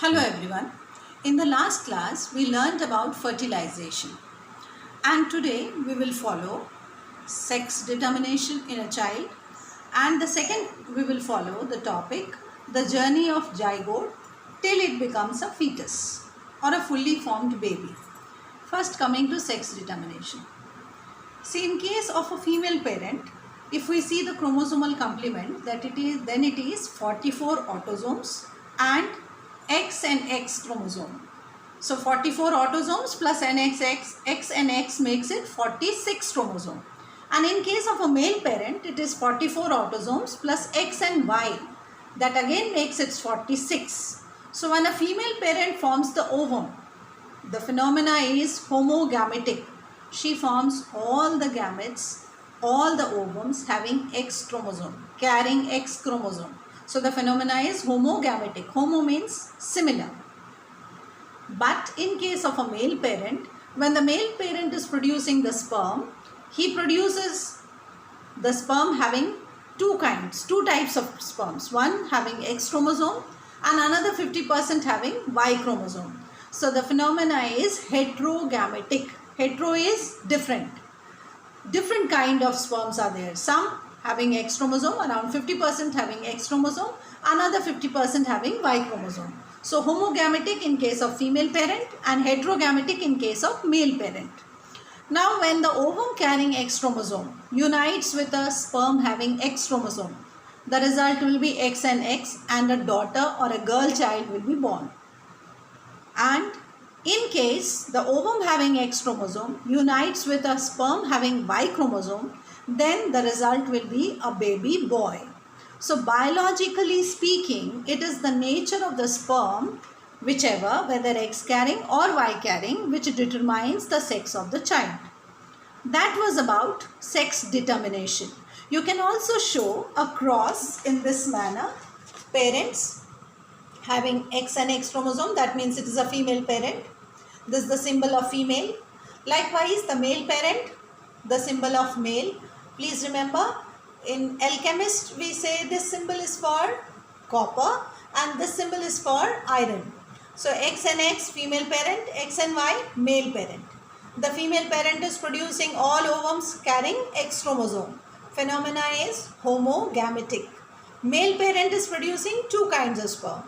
Hello everyone. In the last class we learned about fertilization and today we will follow sex determination in a child, and the second we will follow the topic the journey of zygote till it becomes a fetus or a fully formed baby. First, coming to sex determination. See, in case of a female parent, if we see the chromosomal complement, that it is 44 autosomes and X and X chromosome. So 44 autosomes plus X and X makes it 46 chromosome. And in case of a male parent, it is 44 autosomes plus X and Y. That again makes it 46. So when a female parent forms the ovum, the phenomena is homogametic. She forms all the gametes, all the ovums having X chromosome, carrying X chromosome. So the phenomena is homogametic. Homo means similar. But in case of a male parent, when the male parent is producing the sperm, he produces the sperm having two types of sperms. One having X chromosome and another 50% having Y chromosome. So the phenomena is heterogametic. Hetero is different. Different kind of sperms are there. Some having X chromosome, around 50% having X chromosome, another 50% having Y chromosome. So homogametic in case of female parent and heterogametic in case of male parent. Now when the ovum carrying X chromosome unites with a sperm having X chromosome, the result will be X and a daughter or a girl child will be born. And in case the ovum having X chromosome unites with a sperm having Y chromosome, then the result will be a baby boy. So biologically speaking, it is the nature of the sperm, whichever, whether X carrying or Y carrying, which determines the sex of the child. That was about sex determination. You can also show a cross in this manner. Parents having X and X chromosome, that means it is a female parent. This is the symbol of female. Likewise, the male parent, the symbol of male. Please remember, in alchemist we say this symbol is for copper and this symbol is for iron. So X and X female parent, X and Y male parent. The female parent is producing all ovums carrying X chromosome. Phenomena is homogametic. Male parent is producing two kinds of sperm.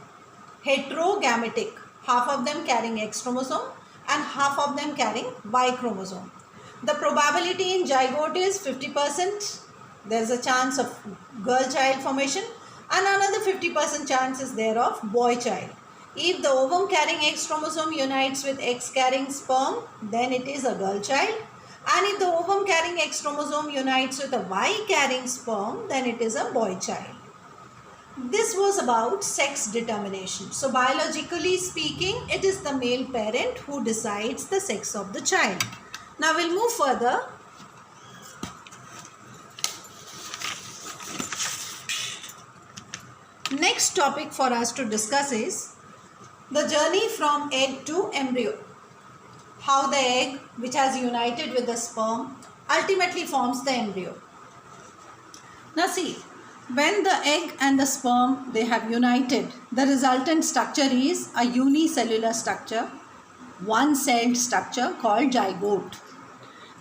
Heterogametic, half of them carrying X chromosome and half of them carrying Y chromosome. The probability in zygote is 50%. There is a chance of girl child formation and another 50% chance is there of boy child. If the ovum carrying X chromosome unites with X carrying sperm, then it is a girl child. And if the ovum carrying X chromosome unites with a Y carrying sperm, then it is a boy child. This was about sex determination. So biologically speaking, it is the male parent who decides the sex of the child. Now we'll move further. Next topic for us to discuss is the journey from egg to embryo. How the egg, which has united with the sperm, ultimately forms the embryo. Now see, when the egg and the sperm, they have united, the resultant structure is a unicellular structure, one-celled structure called zygote.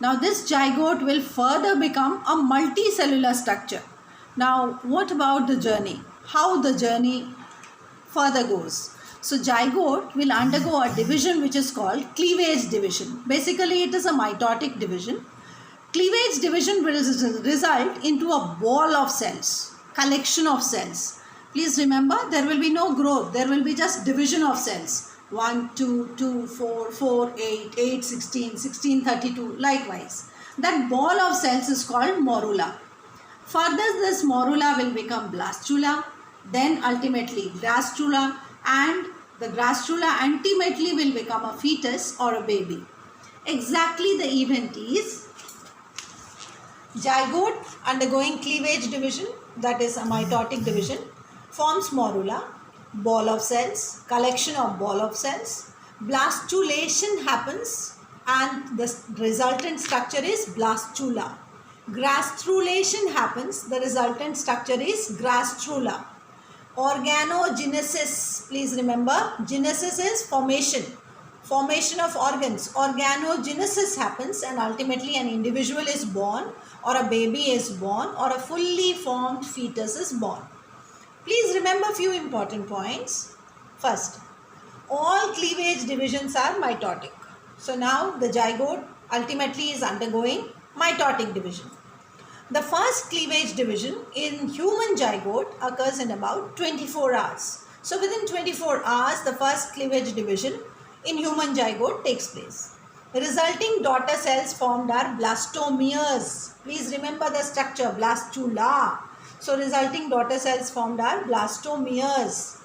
Now this zygote will further become a multicellular structure. Now what about the journey? How the journey further goes? So zygote will undergo a division which is called cleavage division. Basically it is a mitotic division. Cleavage division will result into a ball of cells, collection of cells. Please remember, there will be no growth, there will be just division of cells. 1, 2, 2, 4, 4, 8, 8, 16, 16, 32, likewise. That ball of cells is called morula. Further, this morula will become blastula, then ultimately gastrula, and the gastrula ultimately will become a fetus or a baby. Exactly the event is zygote undergoing cleavage division, that is a mitotic division, forms morula, ball of cells, collection of ball of cells. Blastulation happens and the resultant structure is blastula. Gastrulation happens, the resultant structure is gastrula. Organogenesis, please remember, genesis is formation of organs. Organogenesis happens and ultimately an individual is born, or a baby is born, or a fully formed fetus is born. Please remember few important points. First, all cleavage divisions are mitotic. So now the zygote ultimately is undergoing mitotic division. The first cleavage division in human zygote occurs in about 24 hours. So within 24 hours, the first cleavage division in human zygote takes place. The resulting daughter cells formed are blastomeres. Please remember the structure, blastula. So resulting daughter cells formed are blastomeres.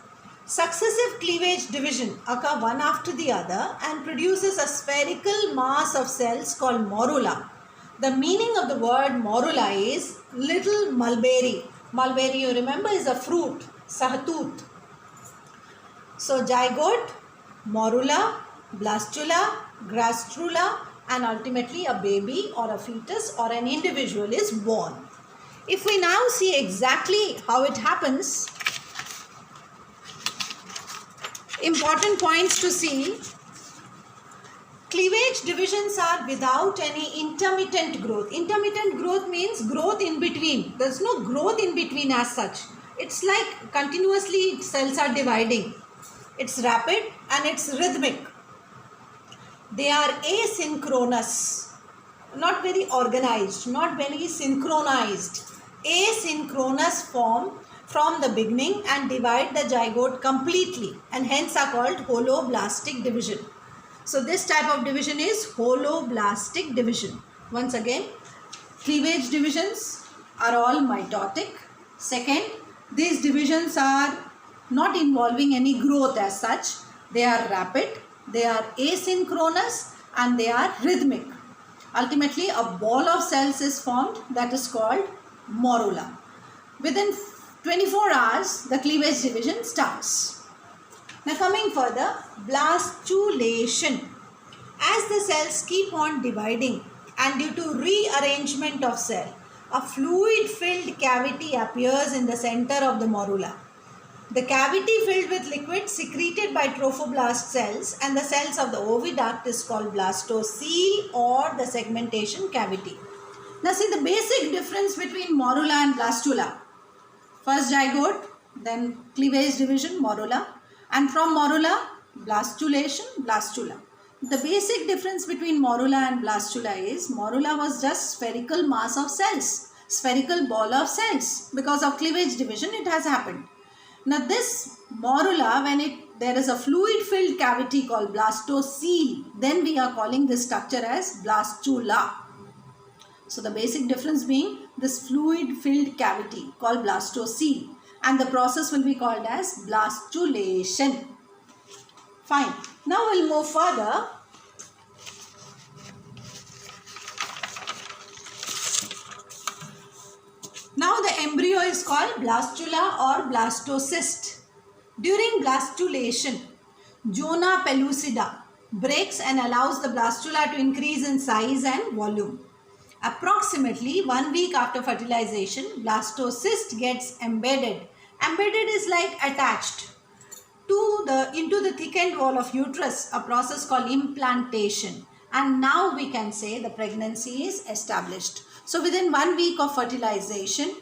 Successive cleavage division occur one after the other and produces a spherical mass of cells called morula. The meaning of the word morula is little mulberry. Mulberry, you remember, is a fruit, sahatut. So zygote, morula, blastula, gastrula, and ultimately a baby or a fetus or an individual is born. If we now see exactly how it happens, important points to see. Cleavage divisions are without any intermittent growth. Intermittent growth means growth in between. There's no growth in between as such. It's like continuously cells are dividing. It's rapid and it's rhythmic. They are asynchronous, not very organized, not very synchronized. Asynchronous form from the beginning and divide the zygote completely and hence are called holoblastic division. So this type of division is holoblastic division. Once again, cleavage divisions are all mitotic. Second, these divisions are not involving any growth as such. They are rapid, they are asynchronous, and they are rhythmic. Ultimately, a ball of cells is formed that is called morula. Within 24 hours, the cleavage division starts. Now coming further, blastulation. As the cells keep on dividing and due to rearrangement of cell, a fluid-filled cavity appears in the center of the morula. The cavity filled with liquid secreted by trophoblast cells and the cells of the oviduct is called blastocele or the segmentation cavity. Now see the basic difference between morula and blastula. First zygote, then cleavage division, morula, and from morula, blastulation, blastula. The basic difference between morula and blastula is morula was just spherical mass of cells, spherical ball of cells. Because of cleavage division, it has happened. Now this morula, when there is a fluid filled cavity called blastocele, then we are calling this structure as blastula. So the basic difference being this fluid filled cavity called blastocele, and the process will be called as blastulation. Fine. Now we'll move further. Now the embryo is called blastula or blastocyst. During blastulation, zona pellucida breaks and allows the blastula to increase in size and volume. Approximately 1 week after fertilization, blastocyst gets embedded. Embedded is like attached into the thickened wall of uterus, a process called implantation. And now we can say the pregnancy is established. So within 1 week of fertilization,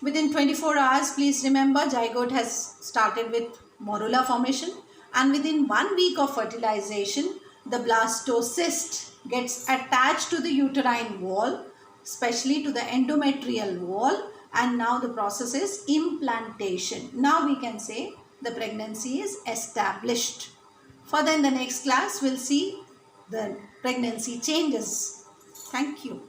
within 24 hours, please remember zygote has started with morula formation. And within 1 week of fertilization, the blastocyst gets attached to the uterine wall, especially to the endometrial wall, and now the process is implantation. Now we can say the pregnancy is established. Further in the next class, we'll see the pregnancy changes. Thank you.